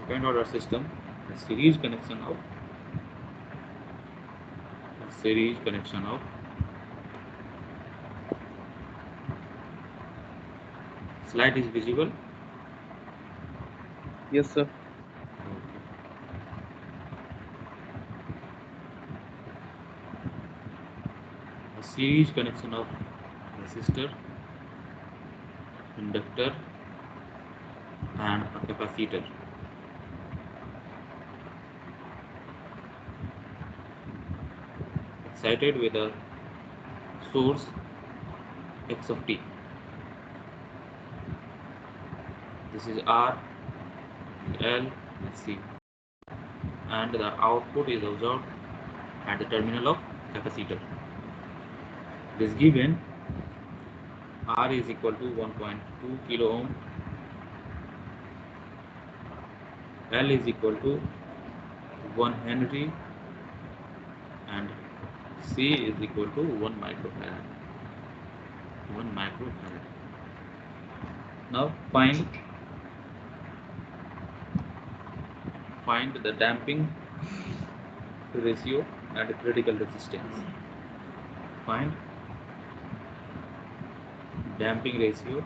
second order system, a series connection of slide is visible. Yes, sir. A series connection of resistor, inductor and a capacitor. Excited with a source x of t. This is R, L, and C, and the output is observed at the terminal of capacitor. It is given R is equal to 1.2 kilo ohm, L is equal to 1 Henry, and C is equal to 1 microfarad. 1 microfarad. Now find the damping ratio and critical resistance. Find damping ratio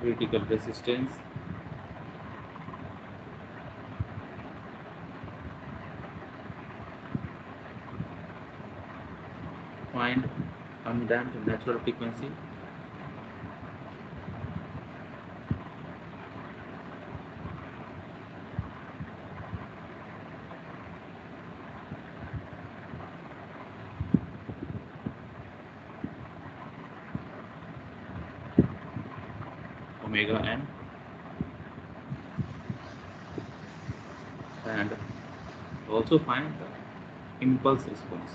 critical resistance find undamped natural frequency omega n and also find the impulse response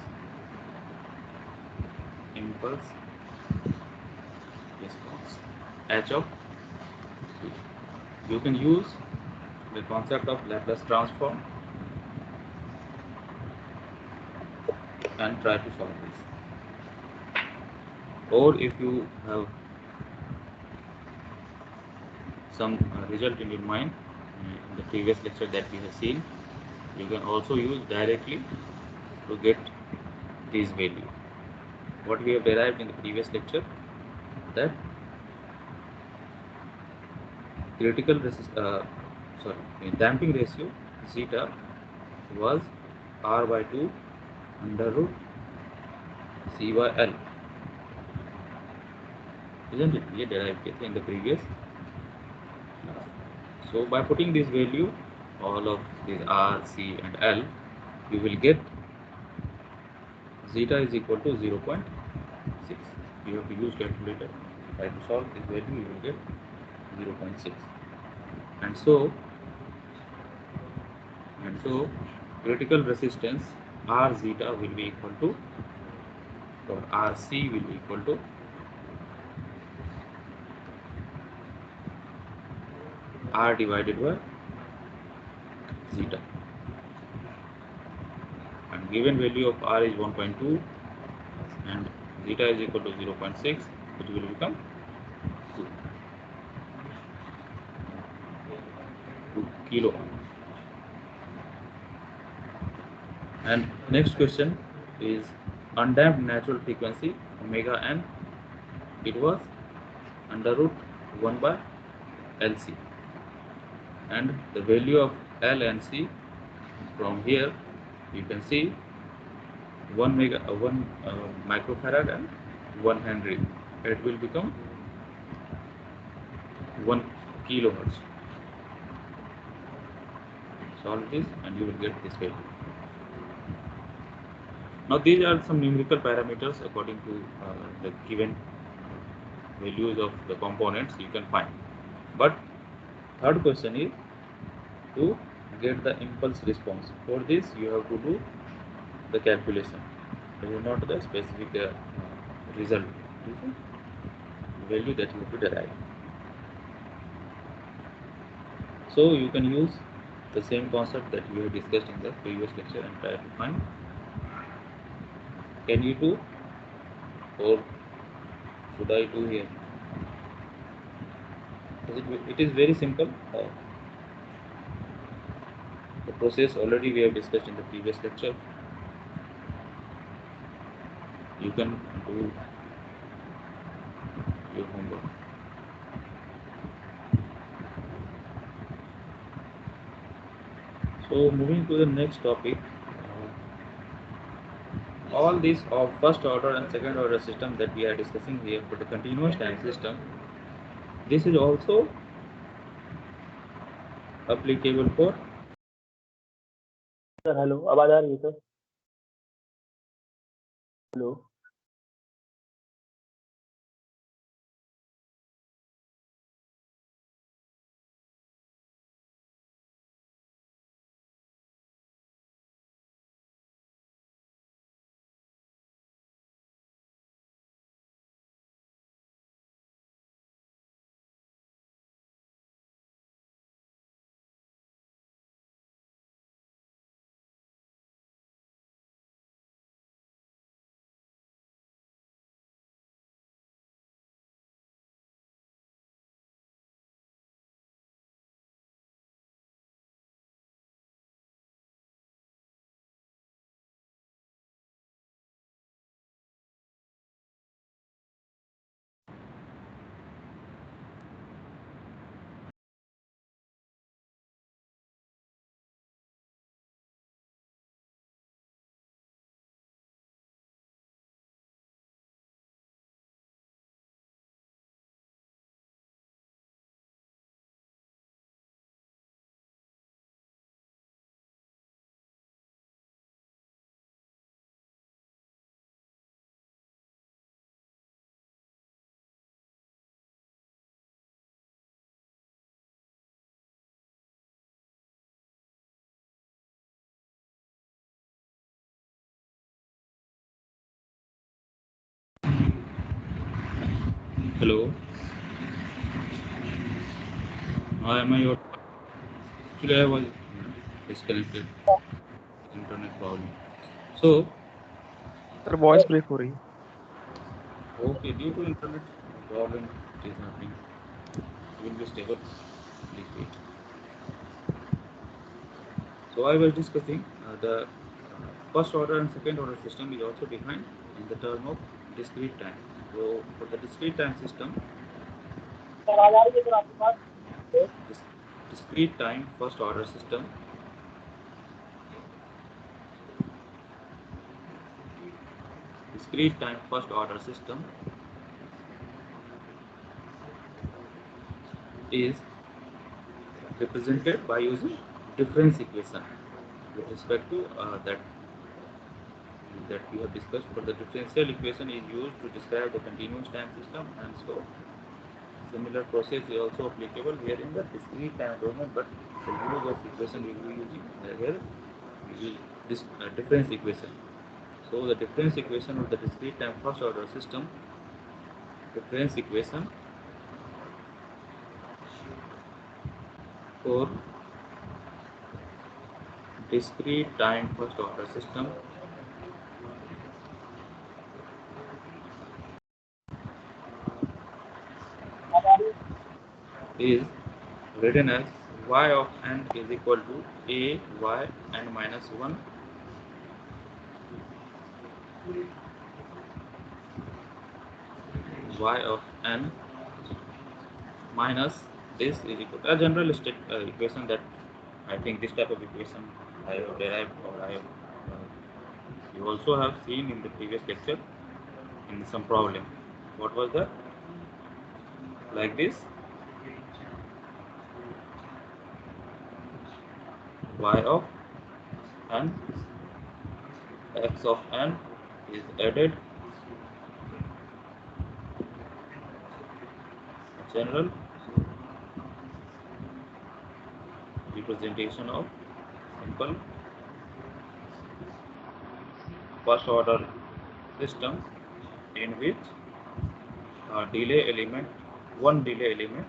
h of t. You can use the concept of Laplace transform and try to solve this, or if you have some result in your mind in the previous lecture that we have seen, you can also use directly to get these values. What we have derived in the previous lecture, that damping ratio zeta was R by 2 under root C by L, isn't it? ये derived किए थे in the previous class. So by putting this value, all of these R, C and L, you will get zeta is equal to 0.6. You have to use calculator. Try to solve this value, you will get 0.6. And so critical resistance R zeta will be equal to, or RC will be equal to R divided by zeta, and given value of R is 1.2 and zeta is equal to 0.6, which will become 2 kilo ohm. And next question is undamped natural frequency omega n, it was under root 1 by LC, and the value of L and C from here you can see 1 microfarad and 1 Henry. It will become 1 kilohertz. Solve this and you will get this value. Now these are some numerical parameters according to the given values of the components you can find. But third question is to get the impulse response. For this you have to do the calculation. It is not the specific result, value that you have to derive. So you can use the same concept that we have discussed in the previous lecture and try to find. Can you do, or should I do here? It is very simple. The process already we have discussed in the previous lecture. You can do your homework. So moving to the next topic, all these of first order and second order system that we are discussing here for the continuous time system, this is also applicable for. Sir hello, आवाज आ रही है sir? Hello. Hello, am I your? Actually, I was disconnected. Internet problem. So, sir voice break हो रही है। okay, due to internet problem, it is happening. It will be stable. Please wait. So I was discussing the first order and second order system is also defined in the term of discrete time. So for the discrete time system, this discrete time first order system discrete time first order system is represented by using difference equation with respect to that we have discussed. For the differential equation is used to describe the continuous time system, and so similar process is also applicable here in the discrete time domain, but the use of equation we will be using here we use this difference equation. So the difference equation of the discrete time first order system, difference equation for discrete time first order system is written as y of n is equal to a y n minus 1 y of n minus this is equal to a general state equation that I think this type of equation I have derived, or I have you also have seen in the previous lecture in some problem. What was that? Like this, y of n x of n is added general representation of simple first order system in which delay element, one delay element,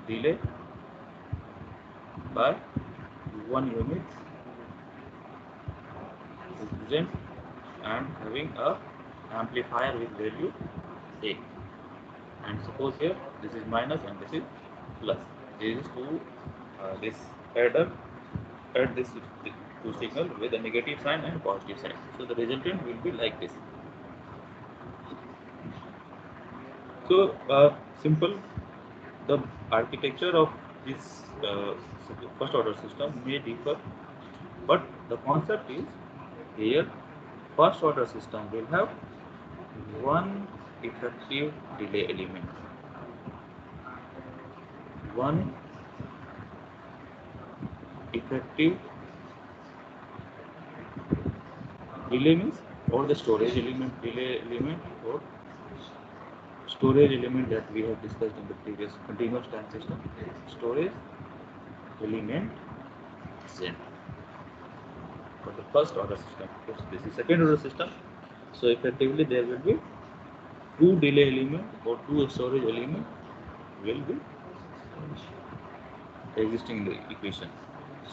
delay by 1 unit represent and having a amplifier with value A. And suppose here this is minus and this is plus. This is to this adder add this two signal with a negative sign and positive sign. So the resultant will be like this. So simple. The architecture of this first order system may differ, but the concept is here. First order system will have one effective delay element, one effective delay means or the storage element, delay element or storage element that we have discussed in the previous continuous time system. Storage element Z for the first order system. This is second order system. So effectively there will be two delay element or two storage element will be existing in the equation.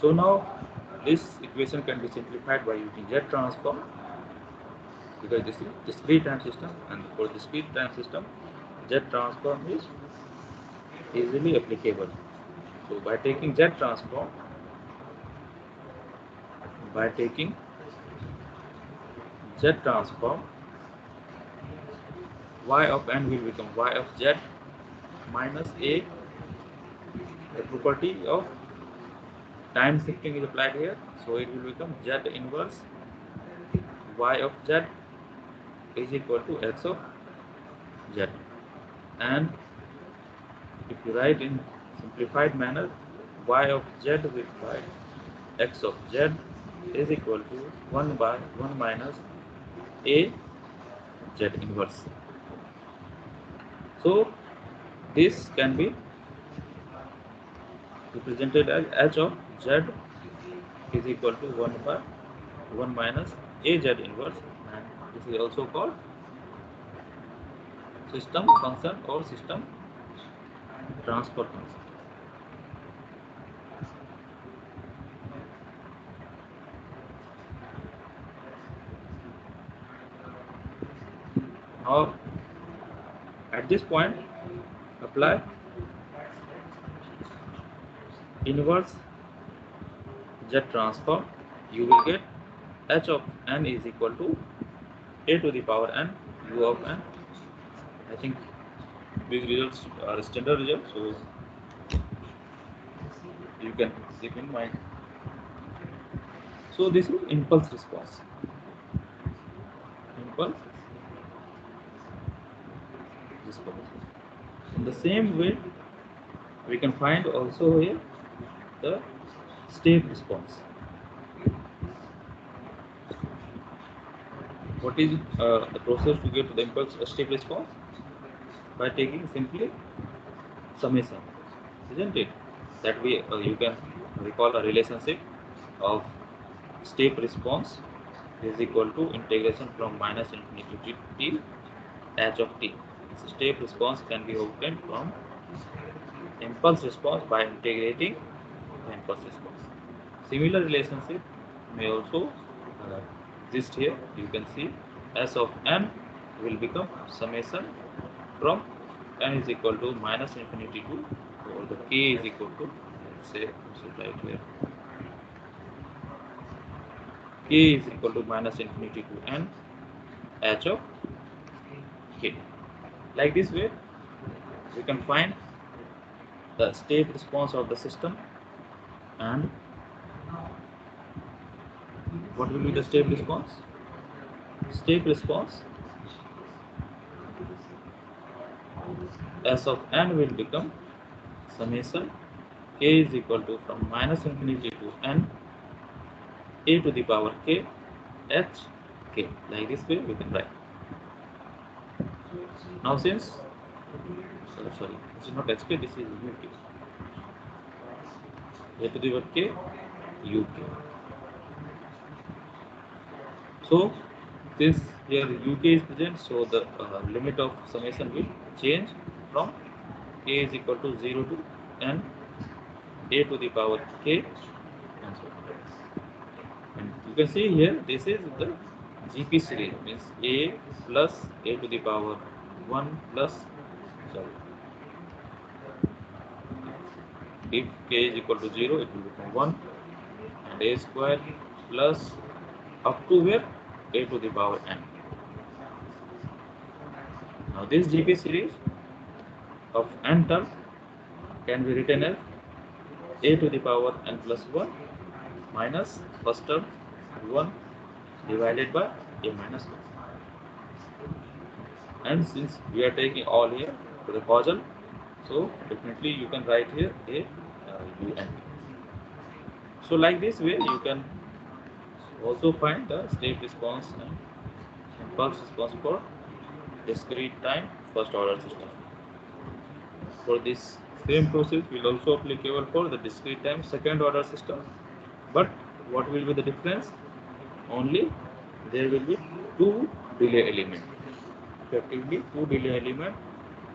So now this equation can be simplified by using Z transform, because this is discrete time system, and for discrete time system Z transform is easily applicable. So by taking Z transform, y of n will become y of z minus a. The property of time shifting is applied here, so it will become z inverse y of z is equal to x of z. And if you write in simplified manner, y of z with y x of z is equal to 1 by 1 minus a z inverse. So this can be represented as h of z is equal to 1 by 1 minus a z inverse, and this is also called system function or system transfer function. Now at this point apply inverse Z transform, you will get h of n is equal to a to the power n u of n. I think these results are standard results, so you can keep in mind. So this is impulse response. Impulse response. In the same way, we can find also here the step response. What is the process to get to the impulse step response? By taking simply summation, isn't it? That way you can recall a relationship of step response is equal to integration from minus infinity to t h of t. So step response can be obtained from impulse response by integrating the impulse response. Similar relationship may also exist here. You can see s of n will become summation from n is equal to minus infinity to, or the k is equal to, let's say, right here, k is equal to minus infinity to n h of k. Like this way, we can find the step response of the system, and what will be the step response? Step response s of n will become summation k is equal to from minus infinity to n a to the power k h k. Like this way we can write. Now since sorry, this is not hk, this is uk, a to the power k uk. So this here uk is present, so the limit of summation will change from k is equal to 0 to n a to the power k, and so on. And you can see here, this is the GP series, means a plus a to the power 1 plus, sorry, if k is equal to 0, it will become 1, and a square plus up to where, a to the power n. Now this GP series of n term can be written as a to the power n plus 1 minus first term 1 divided by a minus 1. And since we are taking all here to the causal, so definitely you can write here a un. So like this way you can also find the step response and impulse response for discrete time first order system. For this same process will also applicable for the discrete time second order system, but what will be the difference? Only there will be two delay element, effectively two delay element,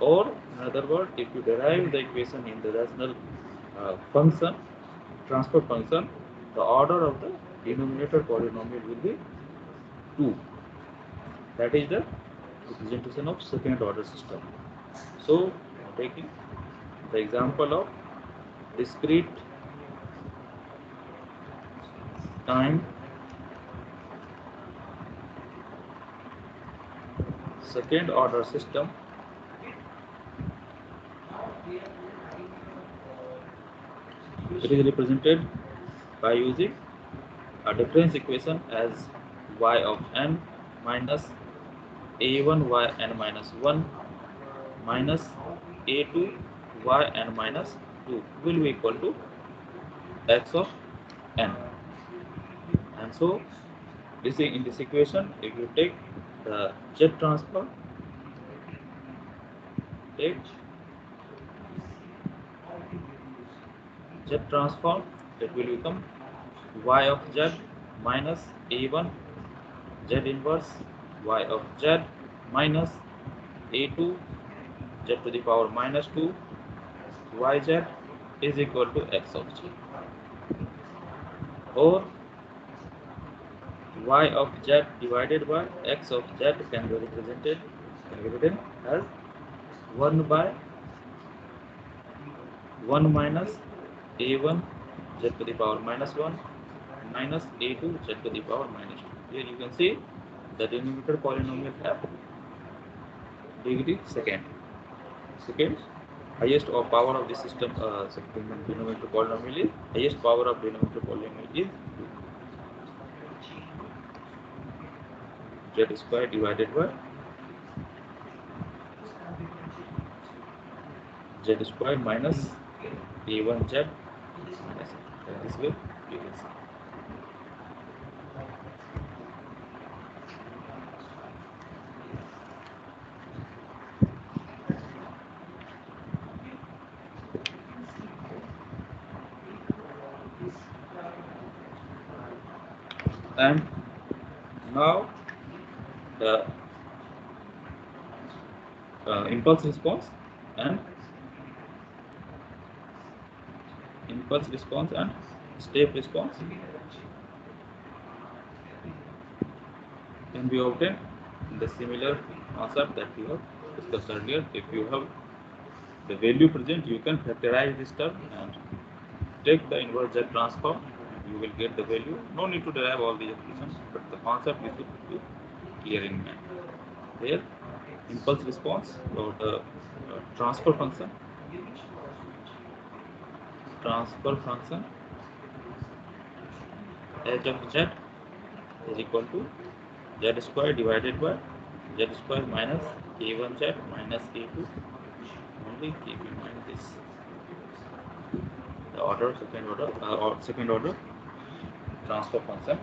or in other words, if you derive the equation in the rational function, transfer function, the order of the denominator polynomial will be 2. That is the representation of second order system. So taking the example of discrete time second order system, it is represented by using a difference equation as y of n minus a1 y n minus 1 minus a2 y n minus 2 will be equal to x of n. And so this in this equation, if you take the z transform, take z transform, it will become y of z minus a1 z inverse y of z minus a2 z to the power minus 2 yz is equal to x of z, or y of z divided by x of z can be written as 1 by 1 minus a1 z to the power minus 1 minus a2 z to the power minus 2. Here you can see the denominator polynomial have degree second. Highest or power of the system denominator polynomial is, highest power of denominator polynomial is z square divided by z square minus a1 z minus, this way you can see. And now the impulse response and step response can be obtained in the similar concept that we have discussed earlier. If you have the value present, you can factorize this term and take the inverse Z transform, and you will get the value. No need to derive all the equations, but the concept is to be clear in mind. Here, impulse response or the transfer function h of z is equal to z square divided by z square minus a1z minus a2. Only keep in mind this, the order second order transfer function.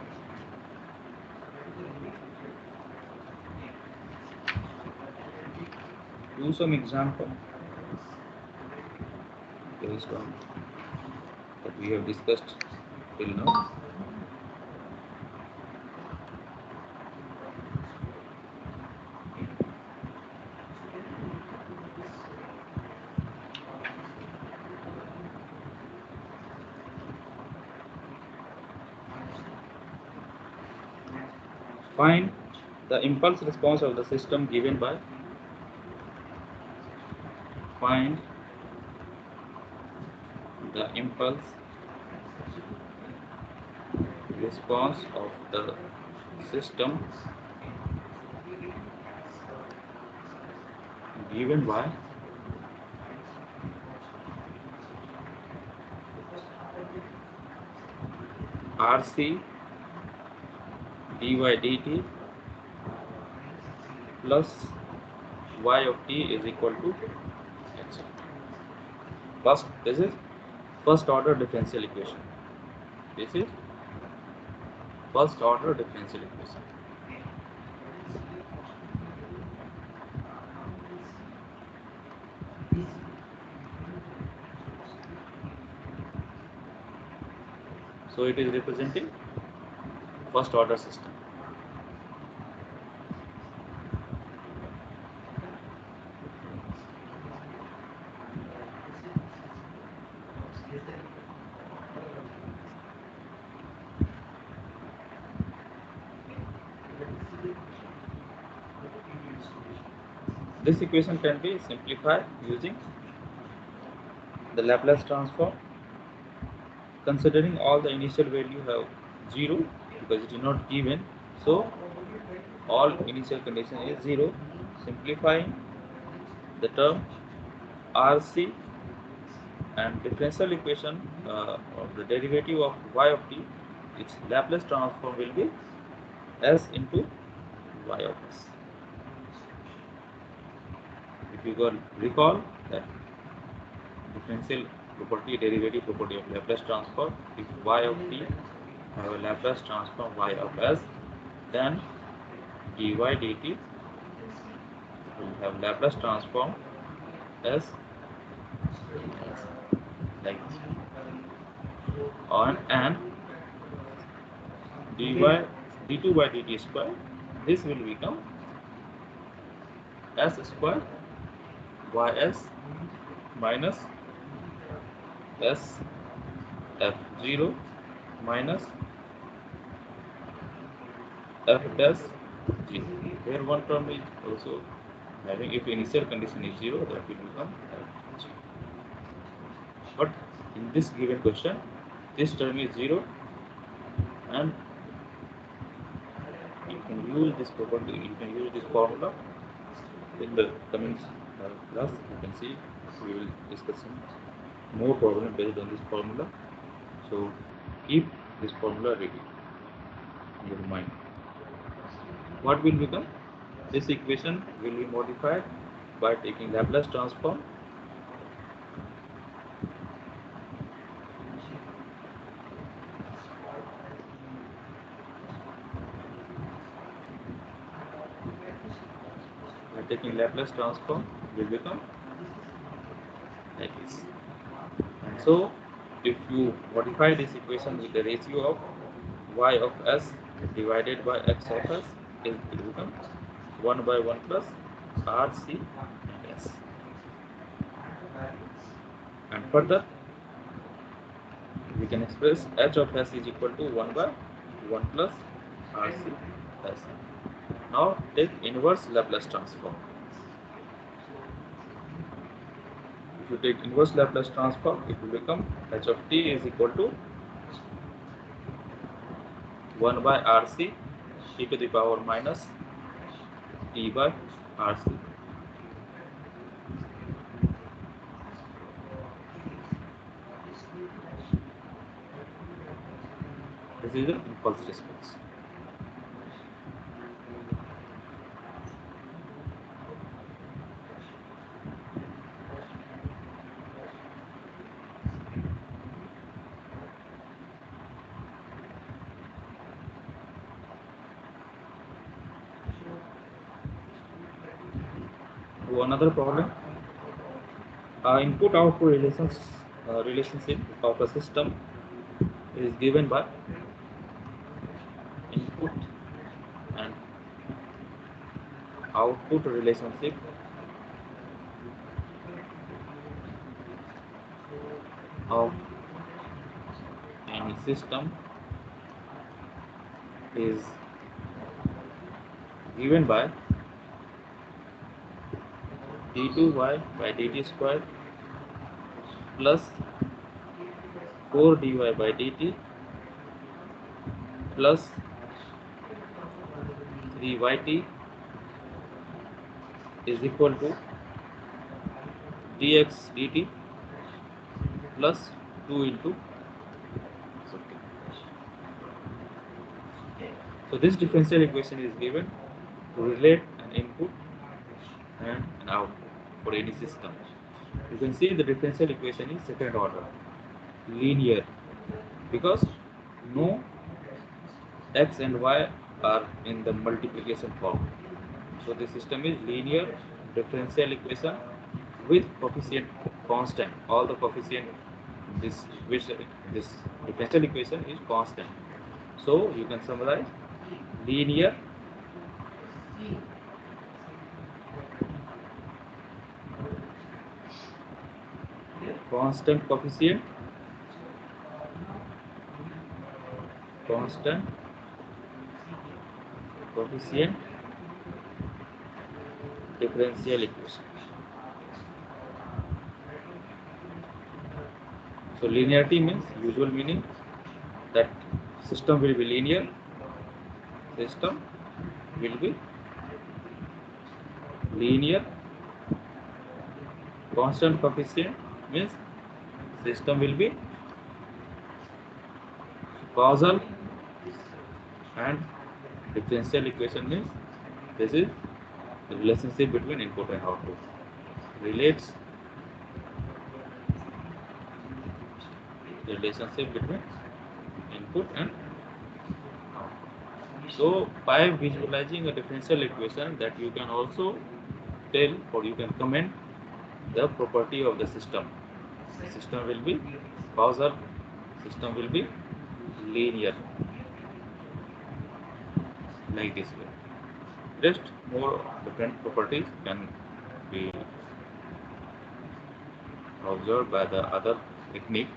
Do some example based on that we have discussed till now. Find the impulse response of the system given by find the impulse response of the system given by RC dy dt plus y of t is equal to x. First, this is first order differential equation. This is first order differential equation. So it is representing first order system. This equation can be simplified using the Laplace transform. Considering all the initial value have 0 because it is not given, so all initial condition is 0. Simplifying the term RC and differential equation of the derivative of y of t, its Laplace transform will be s into y of s. If you can recall that differential property, derivative property of Laplace transform, if y of t have a Laplace transform y of s, then dy dt will have Laplace transform s like this. And dy d2 by dt square, this will become s square ys minus s f0 minus f dash 0. Here one term is also having, if initial condition is 0, that will become f0. But in this given question, this term is 0, and you can use this property, you can use this formula in the coming class. You can see we will discuss some more problem based on this formula. So keep this formula ready in your mind. What will become? This equation will be modified by taking Laplace transform. By taking Laplace transform will become like this. And so if you modify this equation with the ratio of y of s divided by x of s, it will become 1 by 1 plus r, c and s. And further, we can express h of s is equal to 1 by 1 plus r, c, s. Now take inverse Laplace transform. If you take inverse Laplace transform, it will become h of t is equal to 1 by rc e to the power minus t by rc. This is the impulse response. To another problem, input-output relationship of a system is given by input and output relationship of any system is given by d2y by dt square plus 4 dy by dt plus 3yt is equal to dx dt plus 2 into 50. So this differential equation is given to relate an input and an output for any system. You can see the differential equation is second order, linear, because no x and y are in the multiplication form. So the system is linear differential equation with coefficient constant. All the coefficient this differential equation is constant. So you can summarize linear constant coefficient differential equation. So linearity means usual meaning that system will be linear. System will be linear. Constant coefficient means system will be causal, and differential equation means this is the relationship between input and output. Relates the relationship between input and output. So by visualizing a differential equation, that you can also tell or you can comment the property of the system. System will be causal, system will be linear, like this way. Just more different properties can be observed by the other technique,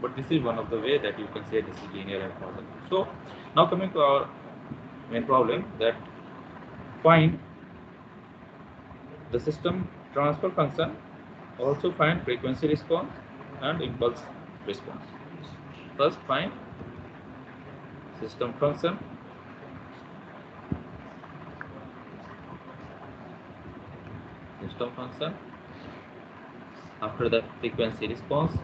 but this is one of the way that you can say this is linear and causal. So now coming to our main problem, that find the system transfer function, also find frequency response and impulse response. First find system function, after that frequency response,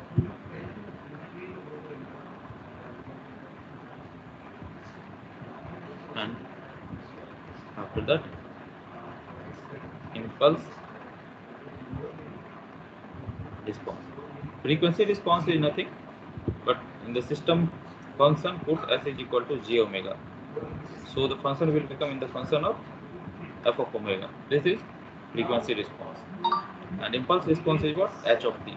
and after that impulse response. Frequency response is nothing but in the system function put s is equal to j omega. So the function will become in the function of f of omega. This is frequency response. And impulse response is what? H of t.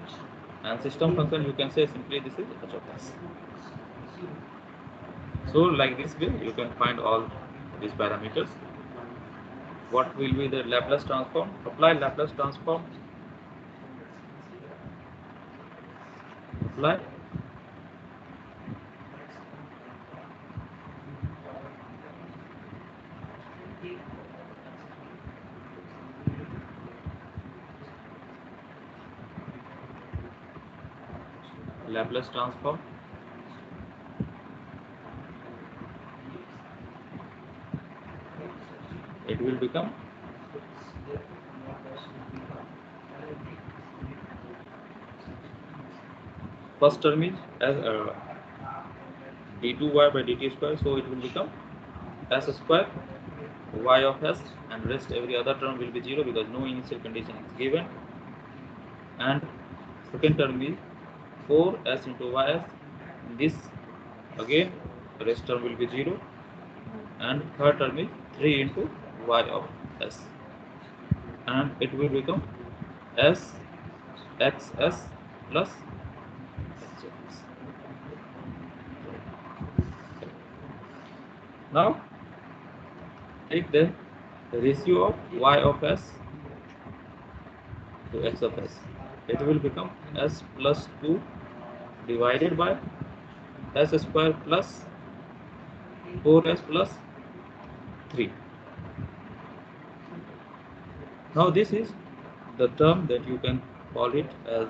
And system function you can say simply this is h of s. So like this way you can find all these parameters. What will be the Laplace transform? Apply Laplace transform. Apply Laplace transform. It will become first term is as d2y by dt square, so it will become s square y of s, and rest every other term will be 0 because no initial condition is given. And second term is 4s into ys, this again rest term will be 0, and third term is 3 into y of s, and it will become s xs plus hx. Now take the ratio of y of s to x of s. It will become s plus 2 divided by s square plus 4s plus 3. Now this is the term that you can call it as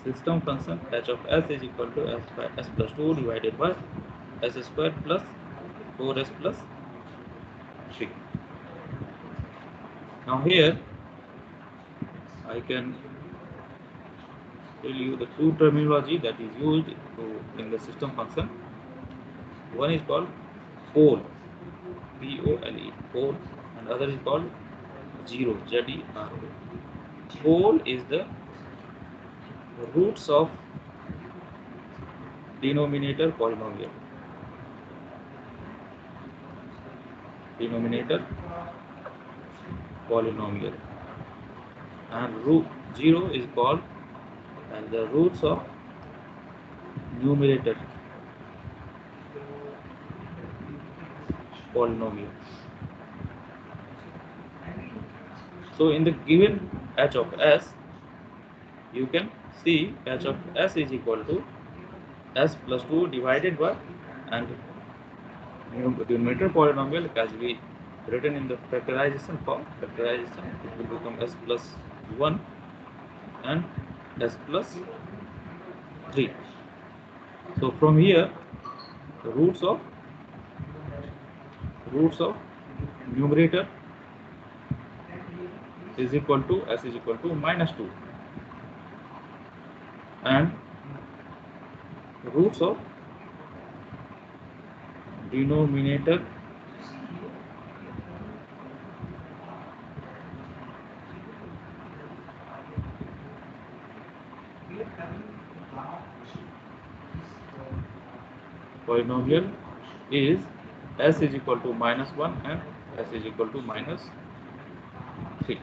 system function h of s is equal to s plus 2 divided by s square plus 4s plus 3. Now here I can tell you the two terminology that is used in the system function. One is called pole, P-O-L-E, pole, and other is called zero, Z-E-R-O. Pole is the roots of denominator polynomial. Denominator polynomial. And root 0 is called as the roots of numerator polynomial. So in the given h of s, you can see h of s is equal to s plus 2 divided by, and denominator polynomial as we written in the factorization form, factorization, it will become s plus 1 and s plus 3. So from here the roots of numerator is equal to s is equal to minus 2, and roots of denominator polynomial is s is equal to minus 1 and s is equal to minus 3.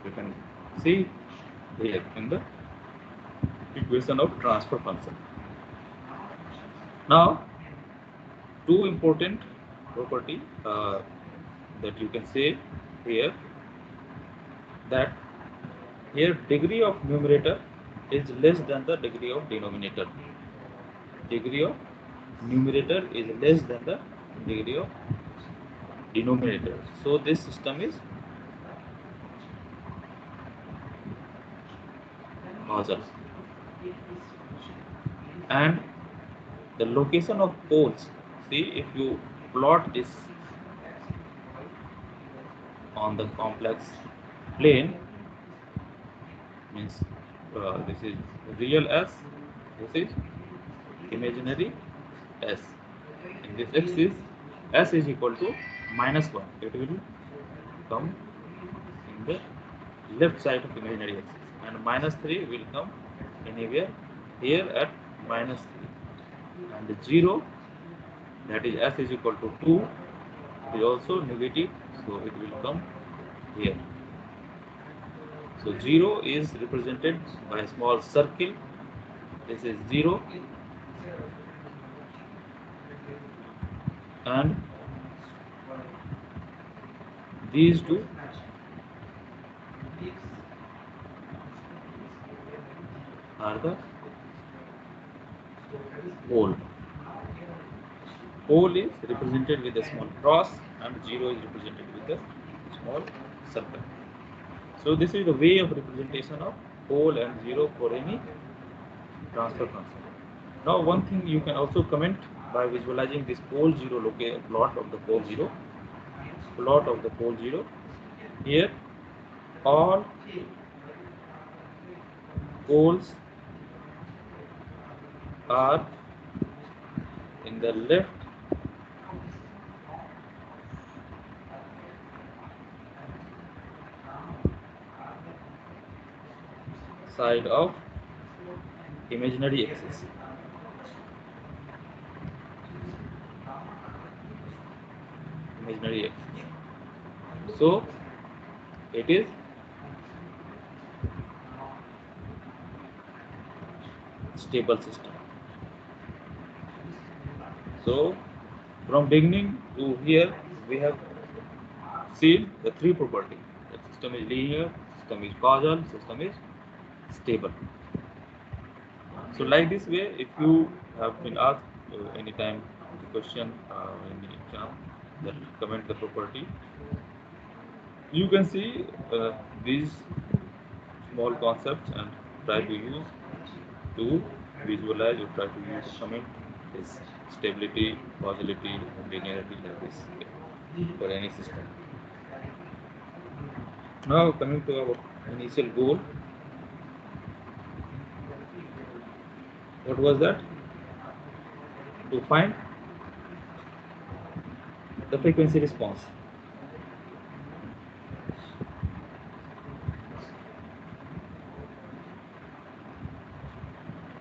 You can see here in the equation of transfer function. Now two important property that you can say here, that here degree of numerator is less than the degree of denominator. Degree of numerator is less than the degree of denominator. So this system is causal. And the location of poles, see, if you plot this on the complex plane, means this is real s, this is imaginary s. In this axis, s is equal to minus 1. It will come in the left side of imaginary axis, and minus 3 will come anywhere here at minus 3. And the 0, that is s is equal to 2, is also negative, so it will come here. So 0 is represented by a small circle. This is 0, and these two are the pole. Pole is represented with a small cross, and 0 is represented with a small circle. So this is the way of representation of pole and 0 for any transfer function. Now one thing you can also comment by visualizing this pole 0 plot of the pole 0. Plot of the pole 0. Here all poles are in the left side of imaginary axis. Imaginary axis. So it is stable system. So from beginning to here we have seen the three properties. The system is linear, system is causal, system is stable. So like this way, if you have been asked anytime the question in the exam, that comment the property, You can see these small concepts and try to use to visualize or try to use comment is stability, causality, and linearity like this for any system. Now coming to our initial goal, what was that? To find the frequency response.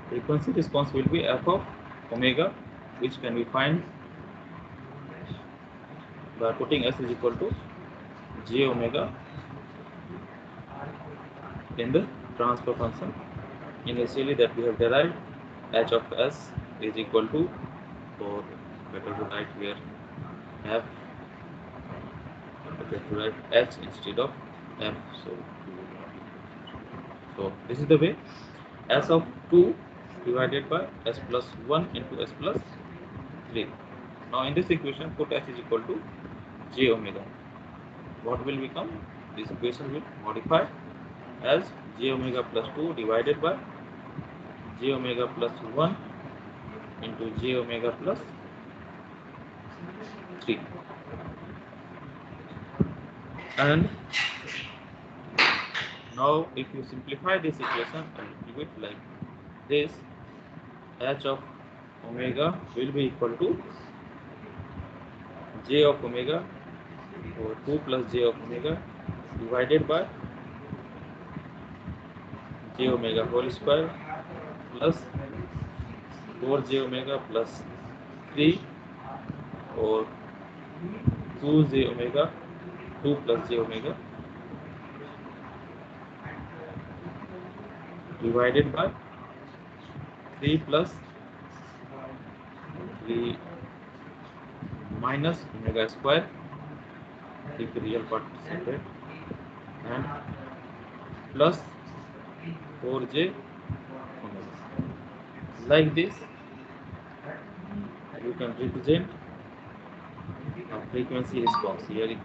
Frequency response will be f of omega, which can be find by putting s is equal to j omega in the transfer function. Initially that we have derived h of s is equal to, or better to write here f, better to write h instead of f. So this is the way. S of 2 divided by s plus 1 into s plus 3. Now in this equation put s is equal to j omega. What will become? This equation will modify as j omega plus 2 divided by j omega plus 1 into j omega plus 3. And now if you simplify this equation a little bit like this, h of omega will be equal to j of omega, or 2 plus j of omega divided by j omega whole square plus 4j omega plus 3, or 2j omega, 2 plus j omega divided by 3 plus 3 minus omega square, keep the real part separate, and plus 4j omega. Like this you can represent a frequency response. Here you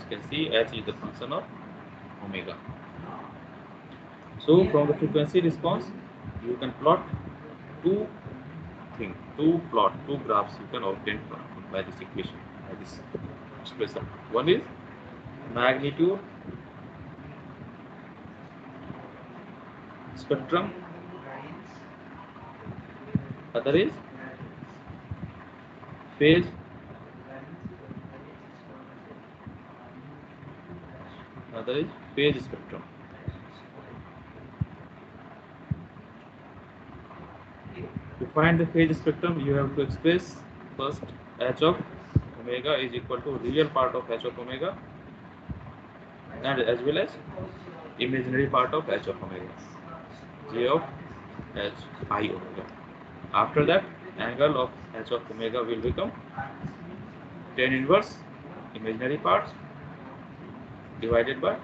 can see h is the function of omega. So from the frequency response you can plot two graphs you can obtain by this equation, by this expression. One is magnitude spectrum, other is phase spectrum. To find the phase spectrum you have to express first h of omega is equal to real part of h of omega and as well as imaginary part of h of omega, j of h I omega. After that angle of h of omega will become tan inverse imaginary parts divided by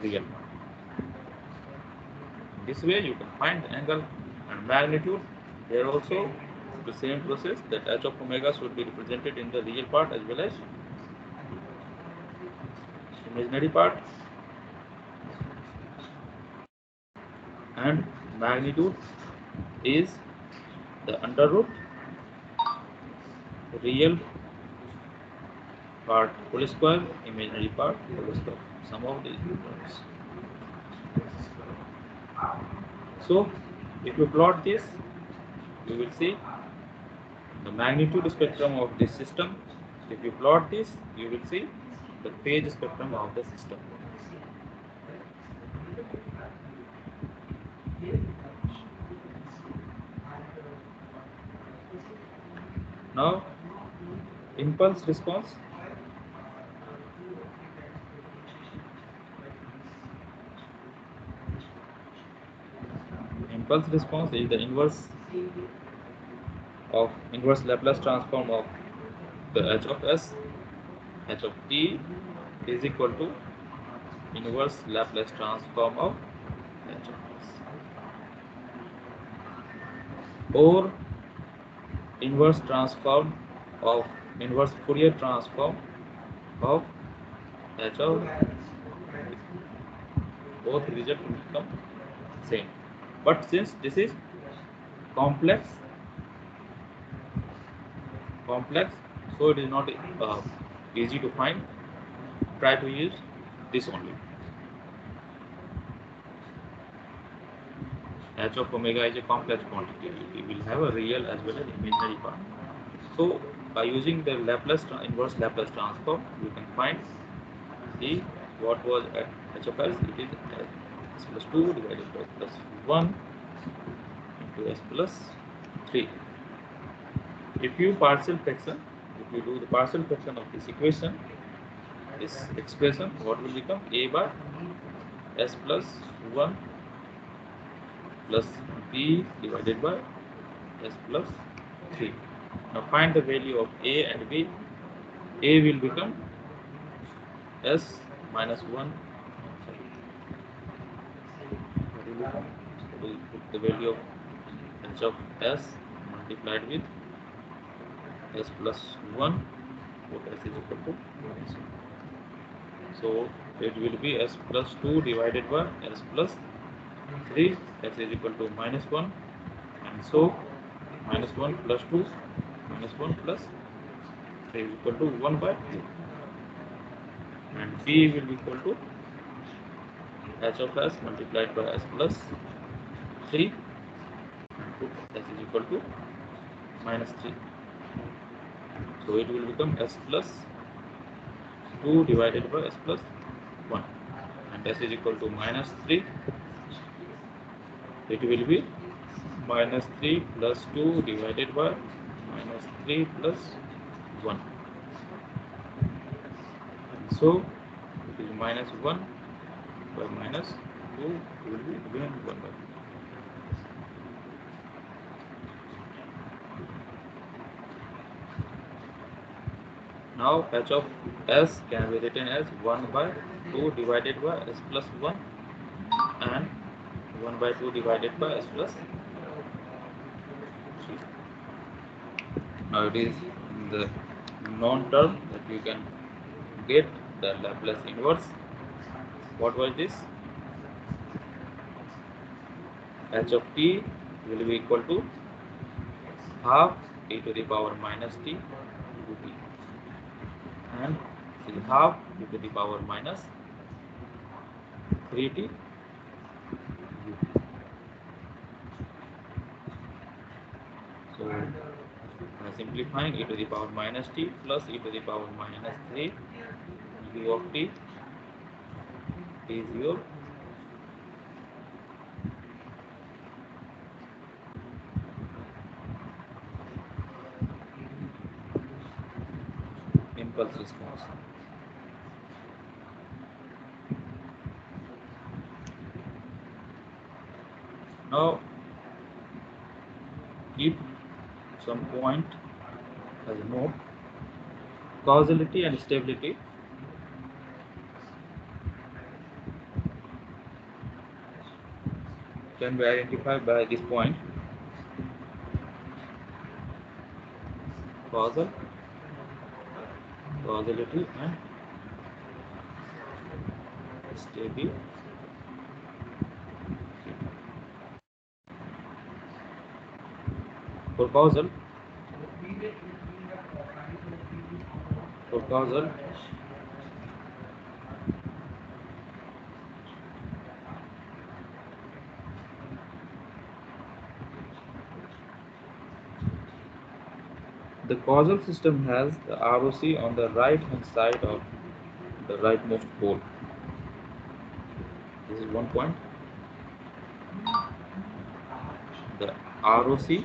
real part. This way you can find the angle and magnitude. Here also the same process, that h of omega should be represented in the real part as well as imaginary part, and magnitude is the under root real part whole square, imaginary part whole square, sum of these terms. So if you plot this you will see the magnitude spectrum of this system. If you plot this you will see the phase spectrum of the system. Now impulse response. Impulse response is the inverse Laplace transform of the h of s. H of t is equal to inverse Laplace transform of h of s, or inverse Fourier transform of H of both result will become same. But since this is complex, so it is not easy to find. Try to use this only. H of omega is a complex quantity. It will have a real as well as imaginary part. So by using the inverse Laplace transform, you can find the what was at H of S. It is S plus 2 divided by S plus 1 into S plus 3. If you do the partial fraction of this equation, this expression, what will become? A by S plus 1 plus B divided by S plus 3. Now find the value of A and B. A will become S minus 1. We put the value of H of S multiplied with S plus 1, what S is equal to minus 1. So it will be S plus 2 divided by S plus 3, S is equal to minus 1, and so minus 1 plus 2 minus 1 plus 3 is equal to 1 by 2, and B will be equal to H of S multiplied by S plus 3 and put S is equal to minus 3. So it will become S plus 2 divided by S plus 1, and S is equal to minus 3. It will be minus 3 plus 2 divided by minus 3 plus 1. And so it is minus 1 by minus 2, it will be again 1 by 2. Now H of S can be written as 1 by 2 divided by S plus 1 and 1 by 2 divided by S plus 3. Now it is in the known term that you can get the Laplace inverse. What was this? H of t will be equal to half e to the power minus t ut, and half e to the power minus 3t ut. So by simplifying, e to the power minus t plus e to the power minus 3 u of t is your impulse response. Now keep some point as a note. Causality and stability can be identified by this point. Causality and stability. For causal, the causal system has the ROC on the right hand side of the rightmost pole. This is one point. The ROC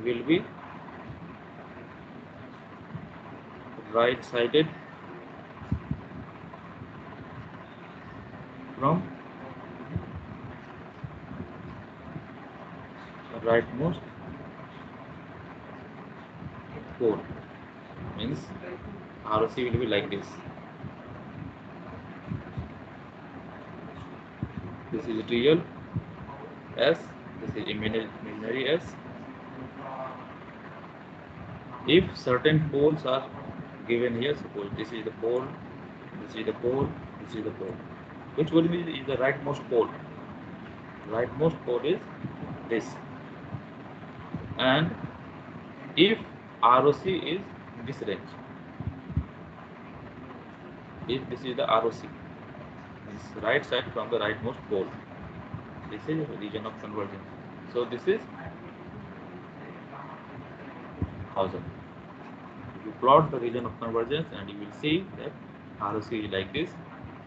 will be right sided from the rightmost pole. Means ROC will be like this. This is real S, this is imaginary S. If certain poles are given here. Suppose this is the pole, this is the pole, this is the pole. Which one is the rightmost pole? Rightmost pole is this. And if ROC is this range, if this is the ROC, this right side from the rightmost pole, this is region of convergence. So this is 1000. If you plot the region of convergence, and you will see that ROC is like this,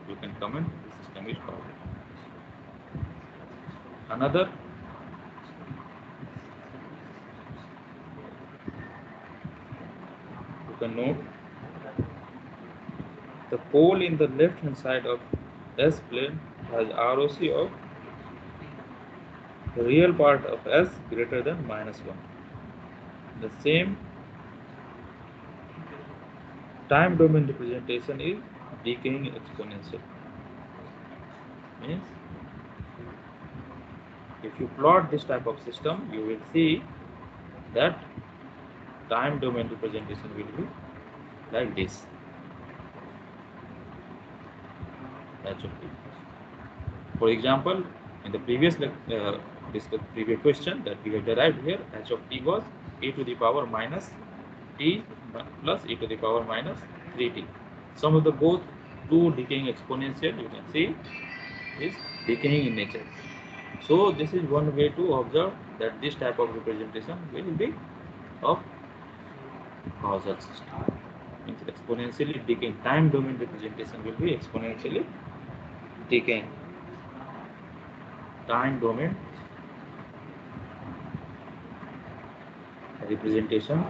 you can comment the system is correct. Another you can note the pole in the left hand side of S plane has ROC of the real part of S greater than -1. The same time domain representation is decaying exponential. Means if you plot this type of system, you will see that time domain representation will be like this. For example, in the previous previous question that we have derived here, h of t was e to the power minus t plus e to the power minus 3t. Some of the both two decaying exponential, you can see, is decaying in nature. So this is one way to observe that this type of representation will be of causal system. Means exponentially decaying. Time domain representation will be exponentially decaying. Time domain representation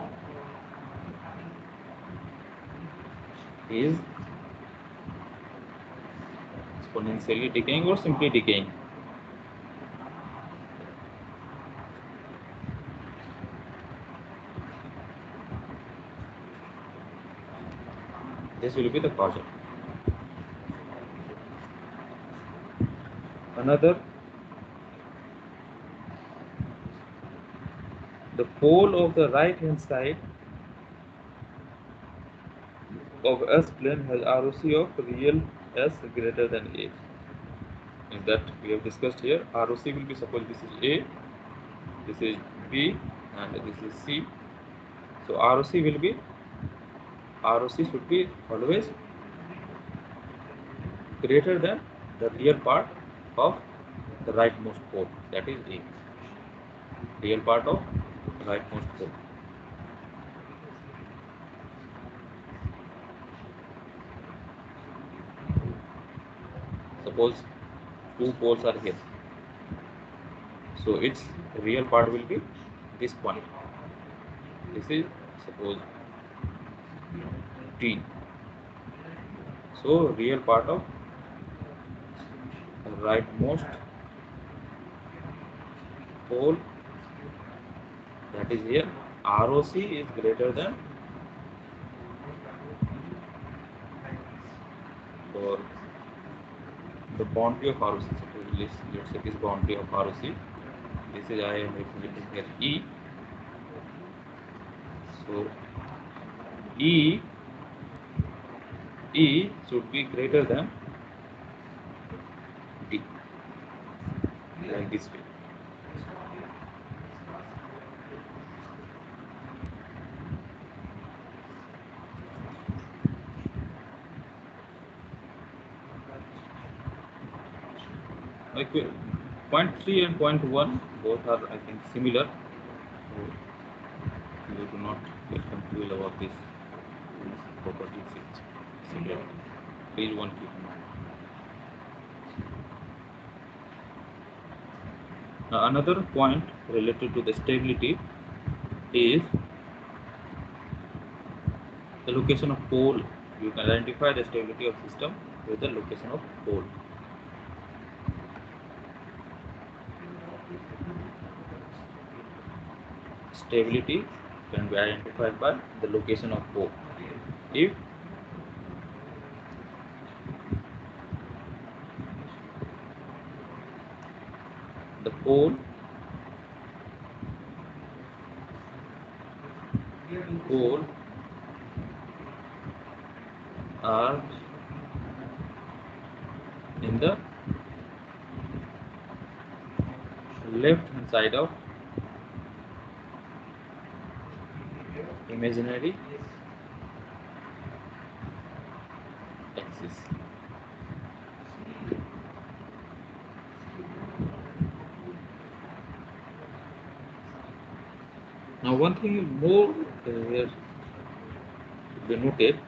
is exponentially decaying or simply decaying. This will be the causal. Another, the pole of the right hand side of S plane has ROC of real S greater than A. In that we have discussed here, ROC will be, suppose this is A, this is B, and this is C. So ROC will be, ROC should be always greater than the real part of the rightmost pole, that is A. Real part of rightmost pole. Suppose two poles are here, so its real part will be this point. This is suppose T. So real part of rightmost pole, that is here, ROC is greater than, for the boundary of ROC. Suppose let's say this boundary of ROC. This is, I am representing here E. So E should be greater than D, like this way. Like point 3 and point 1 both are, I think, similar. So you do not get confused about this property. It's similar. Please one keep in mind. Now another point related to the stability is the location of pole. You can identify the stability of system with the location of pole. Stability can be identified by the location of pole. If the pole are in the left hand side of imaginary axis. Now one thing more here to be noted,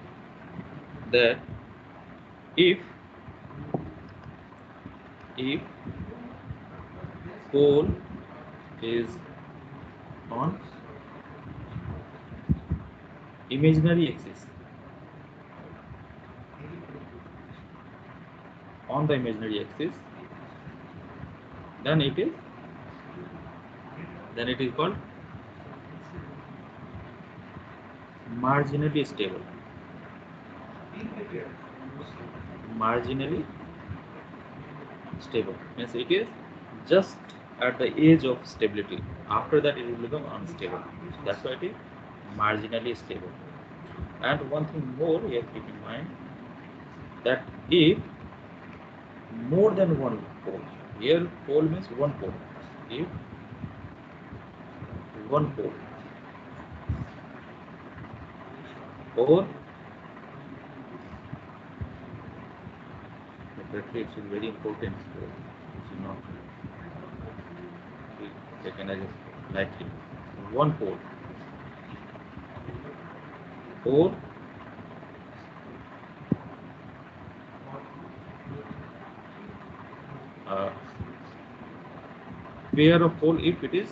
that if pole is on imaginary axis, on the imaginary axis, then it is called marginally stable. Marginally stable means it is just at the edge of stability. After that, it will become unstable. So that's why it is marginally stable. And one thing more you have to keep in mind, that if more than one pole, here pole means one pole. If one pole or definitely it's very important, so it should not be taken as lightly. One pole or pair of pole, if it is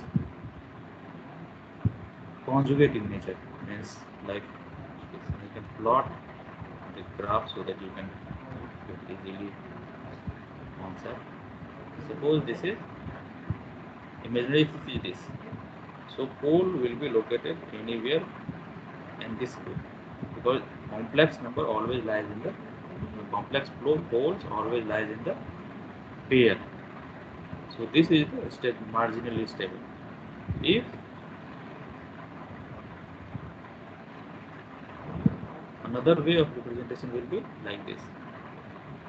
conjugate in nature, means like you can plot the graph so that you can get easily concept. Suppose this is imaginary axis is this, so pole will be located anywhere in this group, because complex number always lies in the complex flow poles always lies in the pair. So this is the state marginally stable. If another way of representation will be like this,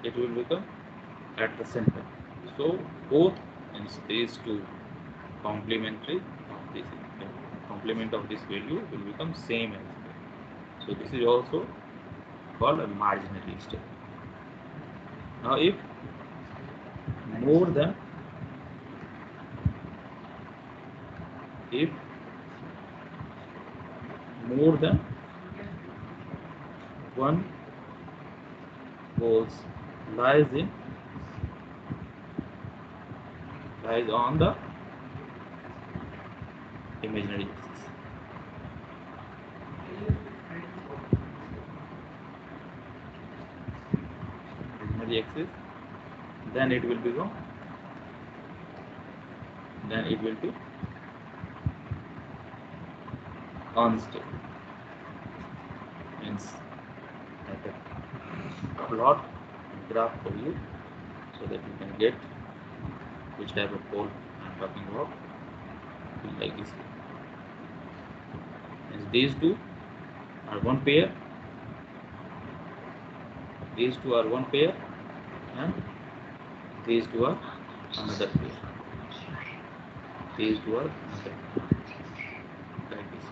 it will become at the center. So both means these two complementary of this complement of this value will become same as well. So this is also called a marginally stable. Now if more than one poles lies on the imaginary axis. Imaginary axis, then it will be unstable. Means I can plot graph for you so that you can get which type of pole I am talking about. Like this. Means these two are one pair. These two are one pair, and these two are another pair. These two are another pair. Like this.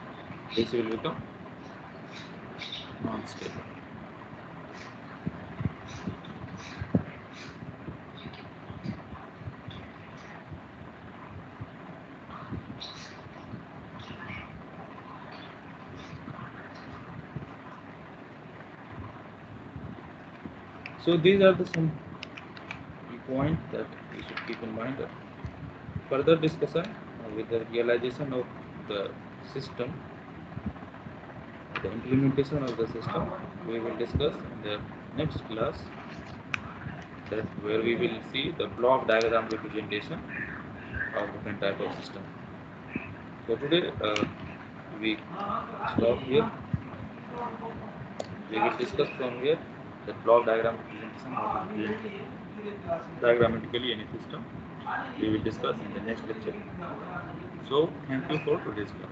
This will become non-stable. So these are the some key points that we should keep in mind. Further discussion with the realization of the system, the implementation of the system, we will discuss in the next class, that where we will see the block diagram representation of different type of system. So today we stop here. We will discuss from here the block diagram representation, how to represent diagrammatically any system. We will discuss in the next lecture. So thank you for today's class.